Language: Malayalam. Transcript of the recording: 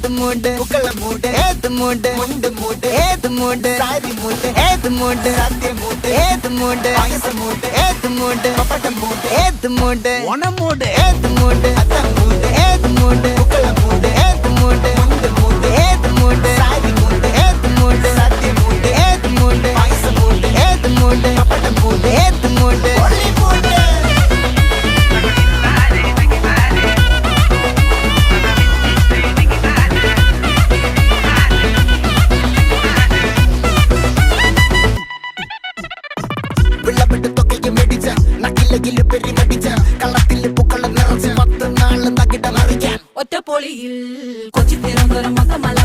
ഏത് മൂട് പുക്കള മൂട് ഏത് മൂട് മുണ്ട് മൂട് ഏത് മൂട് സാരി മൂട് ഏത് മൂട് സദ്യ മൂട് ഏത് മൂട് പായസ മൂട് ഏത് മൂട് പപ്പടം മൂട് ഏത് മൂട് ഓണം മൂട് ഏത് മൂട് അത്തം മൂട് ഏത് മൂട് പുക്കള മൂട് ഏത് മൂട് മുണ്ട് മൂട് ഏത് മൂട് സാരി മൂട് ഏത് മൂട് സദ്യ മൂട് ഏത് മൂട് പായസ മൂട് ഏത് മൂട് പപ്പടം മൂട് ഏത് മൂട് ഒളി മൂട് ഒറ്റപ്പൊളിയിൽ കൊച്ചി തിരുവനന്തപുരം മൊത്തമല